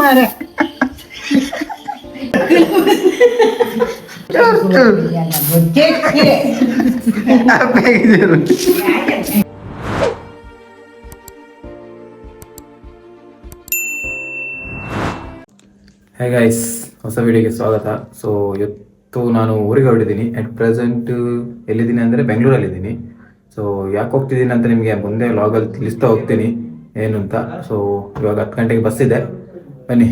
ಮಾರ hey guys, ಹೊಸ ವಿಡಿಯೋಗೆ ಸ್ವಾಗತ. ಸೊ ಇವತ್ತು ನಾನು ಊರಿಗೆ ಹೊರಟಿದ್ದೀನಿ. ಅಟ್ ಪ್ರೆಸೆಂಟ್ ಎಲ್ಲಿದ್ದೀನಿ ಅಂದರೆ ಬೆಂಗಳೂರಲ್ಲಿದ್ದೀನಿ. ಸೊ ಯಾಕೆ ಹೋಗ್ತಿದ್ದೀನಿ ಅಂತ ನಿಮಗೆ ಮುಂದೆ ಲಾಗಲ್ಲಿ ತಿಳಿಸ್ತಾ ಹೋಗ್ತೀನಿ ಏನು ಅಂತ. ಸೊ ಇವಾಗ 10 ಗಂಟೆಗೆ ಬಸ್ ಇದೆ, ಬನ್ನಿ.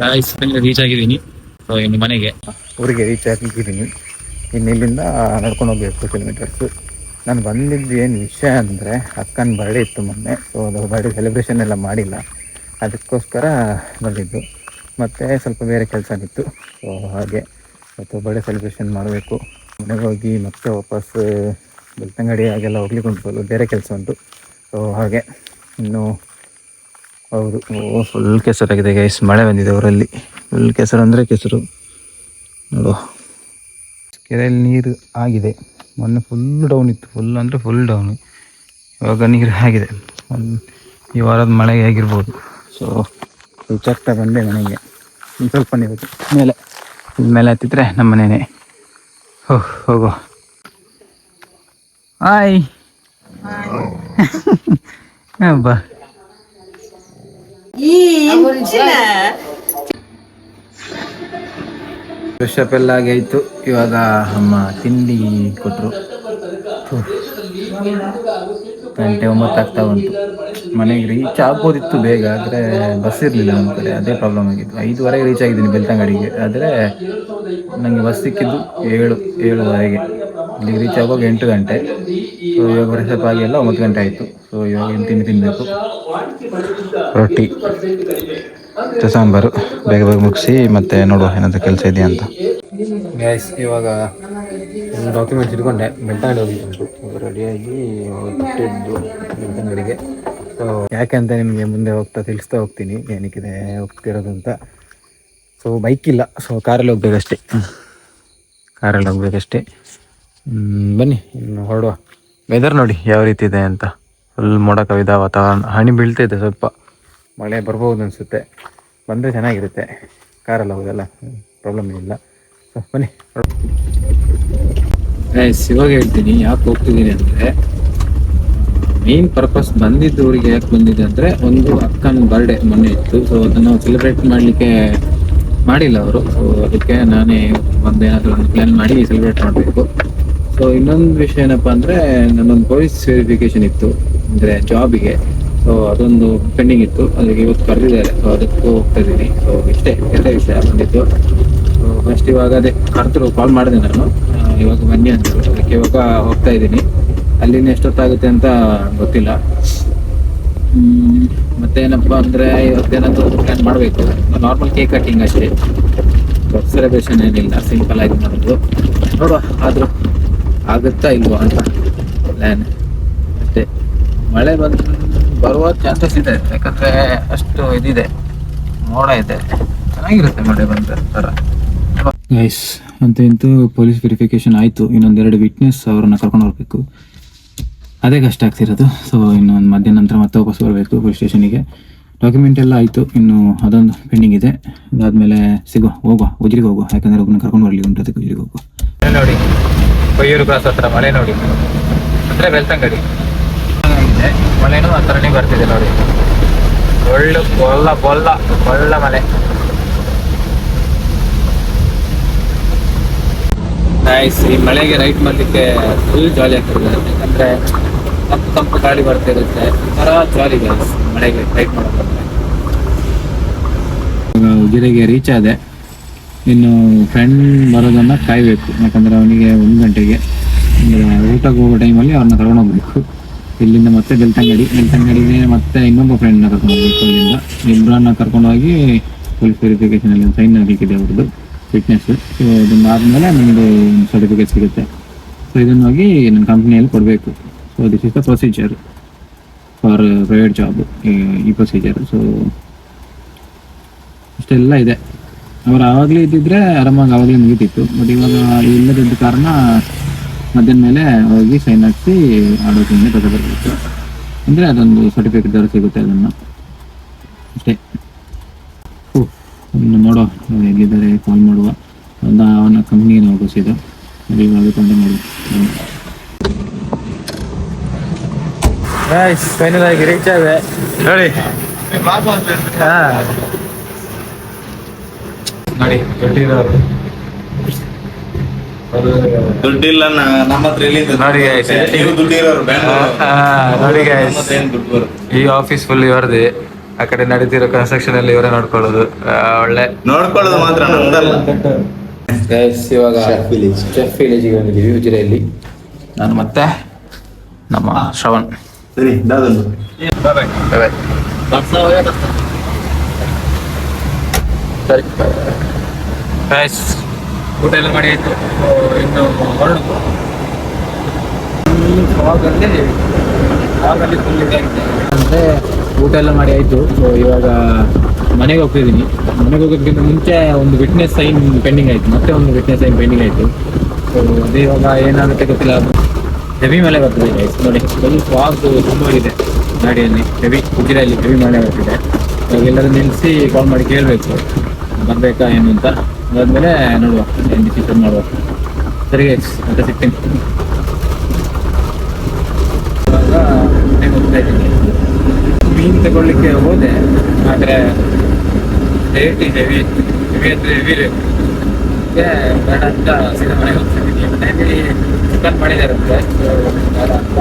ಗೈಸ್ ರೀಚ್ ಆಗಿದ್ದೀನಿ. ಸೊ ಇನ್ನು ಮನೆಗೆ ಊರಿಗೆ ರೀಚ್ ಆಗಿದ್ದೀನಿ. ಇನ್ನು ಇಲ್ಲಿಂದ ನಡ್ಕೊಂಡು ಹೋಗ್ಬೇಕು ಕಿಲೋಮೀಟರ್ಸು. ನಾನು ಬಂದಿದ್ದು ಏನು ವಿಷಯ ಅಂದರೆ ಅಕ್ಕನ ಬರ್ಡೇ ಇತ್ತು ಮೊನ್ನೆ. ಸೊ ಅದು ಬರ್ಡೇ ಸೆಲೆಬ್ರೇಷನ್ ಎಲ್ಲ ಮಾಡಿಲ್ಲ, ಅದಕ್ಕೋಸ್ಕರ ಬಂದಿದ್ದು. ಮತ್ತು ಸ್ವಲ್ಪ ಬೇರೆ ಕೆಲಸ ಇತ್ತು. ಸೊ ಹಾಗೆ ಇವತ್ತು ಬರ್ಡೇ ಸೆಲೆಬ್ರೇಷನ್ ಮಾಡಬೇಕು. ಮನೆಗೆ ಹೋಗಿ ಮತ್ತೆ ವಾಪಸ್ ಬೆಳ್ತಂಗಡಿ ಹಾಗೆಲ್ಲ ಹೋಗ್ಲಿಕ್ಕೆ ಉಂಟು, ಬೇರೆ ಕೆಲಸ ಉಂಟು. ಸೊ ಹಾಗೆ ಇನ್ನು ಹೌದು, ಫುಲ್ ಕೆಸರಾಗಿದೆ ಗೈಸ್. ಮಳೆ ಬಂದಿದೆ ಊರಲ್ಲಿ. ಫುಲ್ ಕೆಸರು ಅಂದರೆ ಕೆಸರು ನೋಡು. ಕೆರೆಯಲ್ಲಿ ನೀರು ಆಗಿದೆ. ಮೊನ್ನೆ ಫುಲ್ ಡೌನ್ ಇತ್ತು, ಫುಲ್ ಅಂದರೆ ಫುಲ್ ಡೌನು. ಇವಾಗ ನೀರು ಆಗಿದೆ. ಈ ವಾರದ ಮಳೆಗೆ ಆಗಿರ್ಬೋದು. ಸೊ ರೀಚಾಗ್ತಾ ಬಂದೆ ಮನೆಗೆ. ಒಂದು ಸ್ವಲ್ಪ ನೀರು ಮೇಲೆ ಹತ್ತಿದ್ರೆ ನಮ್ಮ ಮನೆಯೇ. ಹೋಗೋ ಹಾಯ್ ಬಾ. ಫ್ರೆಶಪ್ ಎಲ್ಲ ಆಗಿ ಆಯಿತು. ಇವಾಗ ಅಮ್ಮ ತಿಂಡಿ ಕೊಟ್ಟರು. ಗಂಟೆ 9 ಆಗ್ತಾ ಉಂಟು. ಮನೆಗೆ ರೀಚ್ ಆಗ್ಬೋದಿತ್ತು ಬೇಗ, ಆದರೆ ಬಸ್ ಇರಲಿಲ್ಲ ನಮ್ಮ ಕಡೆ. ಅದೇ ಪ್ರಾಬ್ಲಮ್ ಆಗಿತ್ತು. 5:15 ರೀಚ್ ಆಗಿದ್ದೀನಿ ಬೆಳ್ತಂಗಡಿಗೆ. ಆದರೆ ನನಗೆ ಬಸ್ ಸಿಕ್ಕಿದ್ದು 7:30ಗೆ. ಇಲ್ಲಿಗೆ ರೀಚ್ ಆಗುವಾಗ 8 ಗಂಟೆ. ಸೊ ಇವಾಗ ಫ್ರೆಶಪ್ ಆಗಿ ಎಲ್ಲ 9 ಗಂಟೆ ಆಯಿತು. ಸೊ ಇವಾಗ ಏನು ತಿನ್ನಬೇಕು, ರೊಟ್ಟಿ ಸಾಂಬಾರು ಬೇಗ ಮುಗಿಸಿ ಮತ್ತೆ ನೋಡುವ ಏನಾದರೂ ಕೆಲಸ ಇದೆಯಾ ಅಂತ. ಗೈಸ್, ಇವಾಗ ಡಾಕ್ಯುಮೆಂಟ್ಸ್ ಇಟ್ಕೊಂಡೆ ಬೆಳ್ತಂಗಡಿ ಹೋಗಿದ್ದು. ರೆಡಿಯಾಗಿ ಹೊರಟಿದ್ದು ಬೆಳ್ತಂಗಡಿಗೆ. ಸೊ ಯಾಕೆಂತ ನಿಮಗೆ ಮುಂದೆ ತಿಳಿಸ್ತಾ ಹೋಗ್ತೀನಿ ಏನಕ್ಕಿದೆ ಹೋಗ್ತಿರೋದು ಅಂತ. ಸೊ ಬೈಕ್ ಇಲ್ಲ, ಸೊ ಕಾರಲ್ಲಿ ಹೋಗ್ಬೇಕಷ್ಟೇ. ಬನ್ನಿ ಇನ್ನು ಹೊರಡುವ. ವೆದರ್ ನೋಡಿ ಯಾವ ರೀತಿ ಇದೆ ಅಂತ. ಫುಲ್ ಮೋಡ ಕವಿದ ವಾತಾವರಣ. ಹನಿ ಬೀಳ್ತಾಯಿದೆ, ಸ್ವಲ್ಪ ಮಳೆ ಬರ್ಬೋದು ಅನಿಸುತ್ತೆ. ಬಂದರೆ ಚೆನ್ನಾಗಿರುತ್ತೆ. ಕಾರಲ್ಲಿ ಹೋಗೋದಲ್ಲ, ಪ್ರಾಬ್ಲಮ್ ಇಲ್ಲ. ಸೊ ಬನ್ನಿ. ಇವಾಗ ಹೇಳ್ತೀನಿ ಯಾಕೆ ಹೋಗ್ತಿದ್ದೀನಿ ಅಂದರೆ, ಮೇನ್ ಪರ್ಪಸ್ ಬಂದಿದ್ದು ಊರಿಗೆ ಯಾಕೆ ಬಂದಿದೆ ಅಂದರೆ, ಒಂದು ಅಕ್ಕನ ಬರ್ಡೇ ಮೊನ್ನೆ ಇತ್ತು. ಸೊ ಅದನ್ನು ಸೆಲೆಬ್ರೇಟ್ ಮಾಡಲಿಕ್ಕೆ ಮಾಡಿಲ್ಲ ಅವರು. ಸೊ ಅದಕ್ಕೆ ನಾನೇ ಏನಾದರೂ ಒಂದು ಪ್ಲ್ಯಾನ್ ಮಾಡಿ ಸೆಲೆಬ್ರೇಟ್ ಮಾಡಬೇಕು. ಸೊ ಇನ್ನೊಂದು ವಿಷಯ ಏನಪ್ಪ ಅಂದರೆ, ನನ್ನೊಂದು ಪೊಲೀಸ್ ವೆರಿಫಿಕೇಷನ್ ಇತ್ತು, ಅಂದರೆ ಜಾಬಿಗೆ. ಸೊ ಅದೊಂದು ಪೆಂಡಿಂಗ್ ಇತ್ತು, ಅದಕ್ಕೆ ಇವತ್ತು ಕರೆದಿದ್ದಾರೆ. ಸೊ ಅದಕ್ಕೂ ಹೋಗ್ತಾ ಇದ್ದೀನಿ. ಸೊ ಇಷ್ಟೇ ಎಲ್ಲ ವಿಷಯ ಬಂದಿತ್ತು. ಸೊ ಫಸ್ಟ್ ಇವಾಗ ಅದೇ ಕರೆದ್ರು, ಕಾಲ್ ಮಾಡಿದೆ ನಾನು, ಇವಾಗ ಬನ್ನಿ ಅಂದರು. ಅದಕ್ಕೆ ಇವಾಗ ಹೋಗ್ತಾ ಇದ್ದೀನಿ. ಅಲ್ಲಿನ ಎಷ್ಟೊತ್ತಾಗುತ್ತೆ ಅಂತ ಗೊತ್ತಿಲ್ಲ. ಮತ್ತೇನಪ್ಪ ಅಂದರೆ, ಇವತ್ತೇನಾದರೂ ಪ್ಲ್ಯಾನ್ ಮಾಡಬೇಕು. ನಾರ್ಮಲ್ ಕೇಕ್ ಕಟ್ಟಿಂಗ್ ಅಷ್ಟೇ, ಸೆಲೆಬ್ರೇಷನ್ ಏನಿಲ್ಲ, ಸಿಂಪಲ್ ಆಗಿ ಮಾಡೋದು. ನೋಡುವ ಆದರೂ ಆಗುತ್ತಾ ಇಲ್ವಾ ಅಂತ ಪ್ಲ್ಯಾನ್ ಅಷ್ಟೇ. ಮಳೆ ಬರುವ ಚಾನ್ಸಸ್ ಇದೆ, ಯಾಕಂದರೆ ಅಷ್ಟು ಇದಿದೆ, ಮೋಡ ಇದೆ. ಚೆನ್ನಾಗಿರುತ್ತೆ ಮಳೆ ಬಂದ ಥರ. ಗೈಸ್, ಅಂತೂ ಪೊಲೀಸ್ ವೆರಿಫಿಕೇಷನ್ ಆಯಿತು. ಇನ್ನೊಂದೆರಡು ವಿಟ್ನೆಸ್ ಅವ್ರನ್ನ ಕರ್ಕೊಂಡು ಹೋಗಬೇಕು. ಅದೇ ಕಷ್ಟ ಆಗ್ತಿರೋದು. ಸೊ ಇನ್ನೊಂದು ಮಧ್ಯಾಹ್ನ ನಂತರ ಮತ್ತೆ ವಾಪಸ್ ಬರಬೇಕು ಪೊಲೀಸ್ ಸ್ಟೇಷನಿಗೆ. ಡಾಕ್ಯುಮೆಂಟ್ ಎಲ್ಲ ಆಯಿತು, ಇನ್ನು ಅದೊಂದು ಪೆಂಡಿಂಗ್ ಇದೆ. ಅದಾದಮೇಲೆ ಹೋಗುವ ಉಜಿರಿಗೆ ಹೋಗುವ, ಯಾಕಂದರೆ ಒಬ್ಬನ ಕರ್ಕೊಂಡು ಬರಲಿ ಉಂಟು, ಅದಕ್ಕೆ ಉಜಿರಿಗೆ ಹೋಗುವ. ನೋಡಿ ಕೊಯ್ಯೂರು ಕ್ರಾಸ್ ಹತ್ರ ಮಳೆ ನೋಡಿ, ಅಂದರೆ ಬೆಳ್ತಂಗಡಿ ಇದೆ. ಮಳೆನೂ ಆ ಥರನೇ ಬರ್ತಿದೆ ನೋಡಿ. ಒಳ್ಳೆ ಮಳೆ. ನೈಸ್. ಈ ಮಳೆಗೆ ರೈಡ್ ಮಾಡಲಿಕ್ಕೆ ಫುಲ್ ಜಾಲಿ ಆಗ್ತದೆ, ಯಾಕಂದರೆ ತಂಪು ಗಾಳಿ ಬರ್ತಾ ಇರುತ್ತೆ. ಒಂಥರ ಜಾಲಿ ಗೈಸ್ ಮಳೆಗೆ ರೈಡ್ ಮಾಡೋದಂದ್ರೆ. ಉಜಿರೆಗೆ ರೀಚ್ ಆದೆ. ಇನ್ನು ಫ್ರೆಂಡ್ ಬರೋದನ್ನು ಕಾಯಬೇಕು, ಯಾಕಂದರೆ ಅವನಿಗೆ 1 ಗಂಟೆಗೆ ಊಟಕ್ಕೆ ಹೋಗೋ ಟೈಮಲ್ಲಿ ಅವ್ರನ್ನ ಕರ್ಕೊಂಡು ಹೋಗ್ಬೇಕು. ಇಲ್ಲಿಂದ ಮತ್ತೆ ಬೆಳ್ತಂಗಡಿಗೆ ಮತ್ತೆ ಇನ್ನೊಬ್ಬ ಫ್ರೆಂಡ್ನ ಕರ್ಕೊಂಡು ಹೋಗ್ಬೇಕು. ಇಲ್ಲಿಂದ ಇಬ್ಬರನ್ನ ಕರ್ಕೊಂಡು ಹೋಗಿ ಪೊಲೀಸ್ ವೆರಿಫಿಕೇಷನಲ್ಲಿ ಒಂದು ಸೈನ್ ಆಗಲಿಕ್ಕಿದೆ ಅವ್ರದ್ದು, ಫಿಟ್ನೆಸ್. ಸೊ ಇದನ್ನು ಆದಮೇಲೆ ನಮ್ಮದು ಸರ್ಟಿಫಿಕೇಟ್ ಸಿಗುತ್ತೆ. ಸೊ ಇದನ್ನು ಹೋಗಿ ನನ್ನ ಕಂಪ್ನಿಯಲ್ಲಿ ಕೊಡಬೇಕು. So this is the procedure for private job, ಈ ಪ್ರೊಸೀಜರ್. ಸೊ ಇಷ್ಟೆಲ್ಲ ಇದೆ. ಅವ್ರು ಆವಾಗಲೇ ಇದ್ದಿದ್ರೆ ಆರಾಮಾಗಿ ಆವಾಗಲೇ ಮುಗಿತಿತ್ತು. ಬಟ್ ಇವಾಗ ಇಲ್ಲದಿದ್ದ ಕಾರಣ ಮಧ್ಯಾಹ್ನ ಮೇಲೆ ಹೋಗಿ ಸೈನ್ ಹಾಕಿ ಆಡೋದ್ರಿಂದ ತಗೋಬರ್ಬೇಕು. ಅಂದರೆ ಅದೊಂದು ಸರ್ಟಿಫಿಕೇಟ್ ದರ ಸಿಗುತ್ತೆ ಅದನ್ನು ಅಷ್ಟೇ. ಇನ್ನು ನೋಡುವ ಎಲ್ಲಿದ್ದಾರೆ ಕಾಲ್ ಮಾಡುವ. ಅವನ ಕಂಪ್ನಿಗೆ ನಾವು ಬಸ್ಸಿದ್ದು ಇವಾಗ ತಂದೆ ಮಾಡುವ. ಫೈನಲ್ ಆಗಿ ರೀಚ್ ಆಗಿದೆ ನೋಡಿ. ನೋಡಿ ದುಡ್ಡಿಲ್ಲ ನಮ್ಮ ಹತ್ರ ನೋಡಿ guys. ನೋಡಿ guys, ಈ ಆಫೀಸ್ ಫುಲ್ ಇವರದೇ. ಆ ಕಡೆ ನಡೀತಿರೋ ಕನ್ಸ್ಟ್ರಕ್ಷನ್ ಅಲ್ಲಿ ಇವರೇ ನೋಡ್ಕೊಳ್ಳೋದು. ಒಳ್ಳೆ ನೋಡ್ಕೊಳ್ಳೋದು ಮಾತ್ರ ನಮ್ದಲ್ಲ. ಇವಾಗ ಚೆಫ್ ವಿಲೇಜಿಗೆ ಬಂದಿದ್ದೀವಿ ಉಜಿರೆಯಲ್ಲಿ. ನಾನು ಮತ್ತೆ ನಮ್ಮ ಶ್ರವಣ್. ಸರಿ ದಾದನ್ನು ಸರಿ ಗೈಸ್, ಊಟ ಎಲ್ಲ ಮಾಡಿ ಆಯಿತು. ಇನ್ನು ಹೊರಡು ಫಾಗಲ್ಲಿ ಫುಲ್ ಇದಾಗಿದೆ ಅಂದರೆ ಊಟ ಎಲ್ಲ ಮಾಡಿ ಆಯಿತು. ಸೊ ಇವಾಗ ಮನೆಗೆ ಹೋಗ್ತಿದ್ದೀನಿ. ಮನೆಗೆ ಹೋಗೋದಕ್ಕಿಂತ ಮುಂಚೆ ಒಂದು ವಿಟ್ನೆಸ್ ಸೈನ್ ಪೆಂಡಿಂಗ್ ಆಯಿತು, ಮತ್ತೆ ಒಂದು ವಿಟ್ನೆಸ್ ಸೈನ್ ಪೆಂಡಿಂಗ್ ಆಯಿತು. ಸೊ ಅದೇ ಇವಾಗ ಏನಾಗುತ್ತೆ ಗೊತ್ತಿಲ್ಲ. ಅದು ಹೆವಿ ಮಳೆ ಬರ್ತಿದೆ ಗೈಸ್. ನೋಡಿ ಫುಲ್ ಫಾಗ್ ತುಂಬ ಇದೆ ಗಾಡಿಯಲ್ಲಿ. ಉಜಿರೆಯಲ್ಲಿ ಹೆವಿ ಮಳೆ ಬರ್ತಿದೆ. ಇವಾಗ ಎಲ್ಲರೂ ನಿಲ್ಲಿಸಿ ಕಾಲ್ ಮಾಡಿ ಕೇಳಬೇಕು ಬರಬೇಕಾ ಏನು ಅಂತ. ಅದಾದ್ಮೇಲೆ ನೋಡುವ ಏನು ಡಿಸಿಷನ್ ಮಾಡುವ. ಸರಿ ಗೈಸ್, ಮತ್ತೆ ಸಿಗ್ತೀನಿ. ಇವಾಗ ಮನೆಗೆ ಹೋಗ್ತಾ ಇದ್ದೀನಿ. ಮೀನು ತಗೊಳ್ಳಿಕ್ಕೆ ಹೋದೆ, ಆದರೆ ರೇಟ್ ಹೆವಿ ಅಂದರೆ ಹೆವಿ ರೇಟ್. ಬೇಡ ಅಂತ ಸೀದಾ ಮನೆಗೆ ಹೋಗ್ತಿದ್ದೀನಿ. ಮನೆಯಲ್ಲಿ ಚಿಕನ್ ಮಾಡಿದಾರಂತೆ, ಬೇಡ ಅಂತ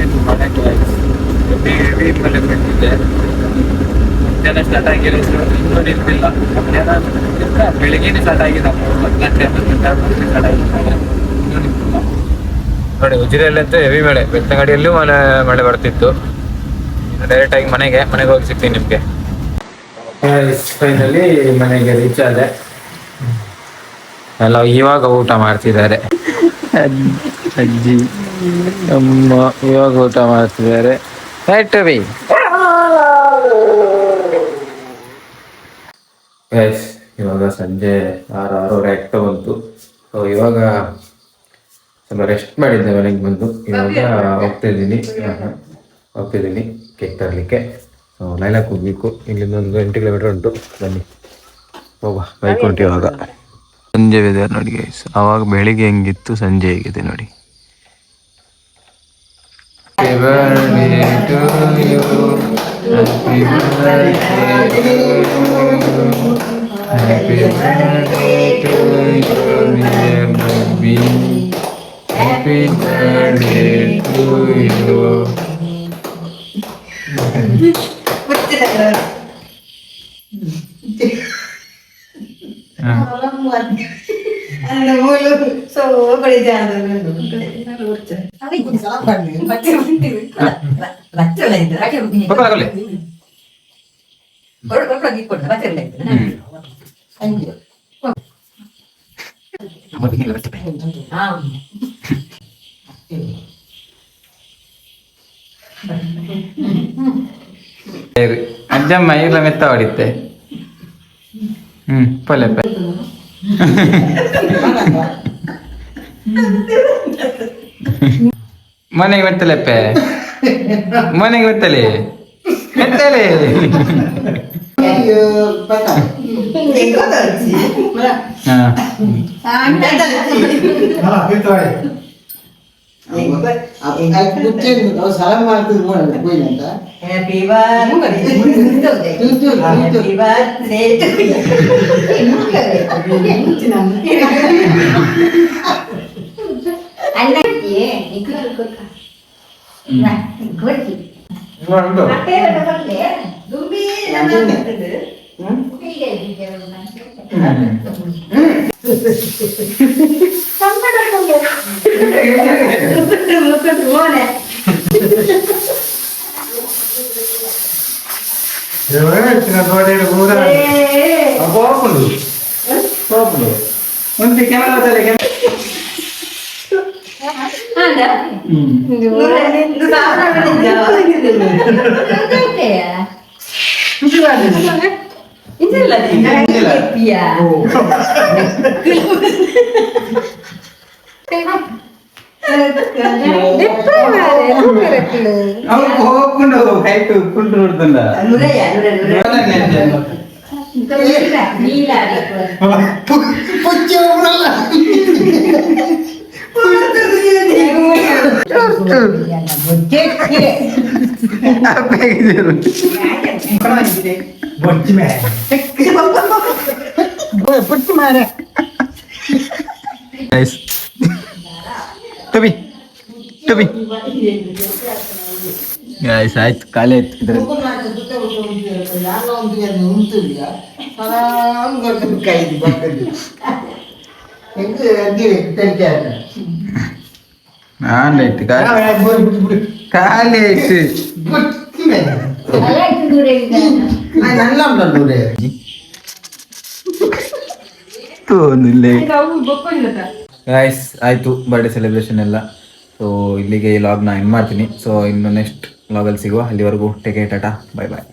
ಏನು ಮಾಡೋಕ್ಕೆ ಹೆವಿ ಮಳೆ ಬಿಟ್ಟಿದ್ದೆ. ಮಧ್ಯಾಹ್ನ ಸ್ಟಾರ್ಟ್ ಆಗಿರೋದು ಇನ್ನೂ ನಿಂತಿಲ್ಲ. ಮಧ್ಯಾಹ್ನ ಬೆಳಿಗ್ಗೆನೇ ಸ್ಟಾರ್ಟ್ ಆಗಿದೆ. 10 ಗಂಟೆ ಸ್ಟಾರ್ಟ್ ಆಗಿದೆ, ಇನ್ನೂ ನಿಂತಿಲ್ಲ. ನೋಡಿ ಉಜಿರೆಯಲ್ಲಂತೂ ಹೆವಿ ಮಳೆ. ಬೆಳ್ತಂಗಡಿಯಲ್ಲೂ ಮಳೆ ಬರ್ತಿತ್ತು. ಡೈರೆಕ್ಟ್ ಆಗಿ ಮನೆಗೆ ಹೋಗಿ ಸಿಗ್ತೀನಿ ನಿಮಗೆ. ಫೈನಲಿ ಮನೆಗೆ ರೀಚ್ ಆದೆ. ಎಲ್ಲ ಇವಾಗ ಊಟ ಮಾಡ್ತಿದ್ದಾರೆ. ಅಜ್ಜಿ ಅಮ್ಮ ಇವಾಗ ಊಟ ಮಾಡ್ತಿದ್ದಾರೆ. ಇವಾಗ ಸಂಜೆ 6:30 ಆಗ್ತಾ ಬಂತು. ಸೊ ಇವಾಗ ಸ್ವಲ್ಪ ರೆಸ್ಟ್ ಮಾಡಿದ್ದೆ ಮನೆಗೆ ಬಂದು. ಇವಾಗ ಹೋಗ್ತಿದ್ದೀನಿ ಕೇಕ್ ತರಲಿಕ್ಕೆ. ಸೊ ಲೈಲಾಕ್ ಹೋಗ್ಬೇಕು. ಇಲ್ಲಿಂದ ಒಂದು 8 ಕಿಲೋಮೀಟರ್ ಉಂಟು. ಬನ್ನಿ ಹೋಗುವ. ಬೈಕ್ ಉಂಟು. ಇವಾಗ ಸಂಜೆ ವೆದರ್ ನೋಡಿ ಗೈಸ್. ಆವಾಗ ಬೆಳಿಗ್ಗೆ ಹೆಂಗಿತ್ತು, ಸಂಜೆ ಹೇಗಿದೆ ನೋಡಿ. Happy birthday to you, dear baby. Happy birthday to you. அந்த மூலு சோ படிச்சாங்க ಅಜ್ಜಮ್ಮ ಇಲ್ಲ ಮೆತ್ತ ಹೊಡಿತೆ. ಪೊಲೆಪ್ಪ ಮನೆಗೆ ಬರ್ತಲೆಪ್ಪೆ, ಮನೆಗೆ ಬರ್ತಲೆ ಮೆತ್ತಲೆ. salam ಮಾಡ್ತಿದ್ರು ಅಂತ ಹ್ಯಾಪಿ ಬರ್ತ್ಡೇ ಅಣ್ಣಕ್ಕೆ ನಿಕಲ್ ಕೊಕ್ಕ ನಾ ಕೊಡ್ತಿ ನೋಡು ಮತ್ತೆ ಬರ್ತದೆ ದುಂಬಿ ನಮ್ಮ ಬರ್ತದೆ ಹೀಗೆ ಹೀಗೆ ಸಂಬಂಧಕ್ಕೆ ಮುಖದ ಮೋನೆ ಒಂದು ಕ್ಯಾಮೆರಾ ಹೋಗ್ಕೊಂಡು ಹೈಟ್ ಕುಂಟು ನೋಡ್ತಂದ ಟಬಿ ಟಬಿ ಗೈಸ್ ಆಯ್ತು ಖಾಲಿ ಆಯ್ತು ಇದ್ರಲ್ಲಿ ಆಯ್ತು ಖಾಲಿ ಆಯ್ತು ಗೈಸ್ ಆಯ್ತು ಬರ್ಡೇ ಸೆಲೆಬ್ರೇಷನ್ ಎಲ್ಲ. ಸೊ ಇಲ್ಲಿಗೆ ಈ ಲಾಗ್ನ ಎಂಡ್ ಮಾಡ್ತೀನಿ. ಸೊ ಇನ್ನು ನೆಕ್ಸ್ಟ್ ಲಾಗಲ್ಲಿ ಸಿಗುವ. ಅಲ್ಲಿವರೆಗೂ ಟೇಕ್ ಕೇರ್, ಟಾಟಾ, ಬೈ ಬಾಯ್.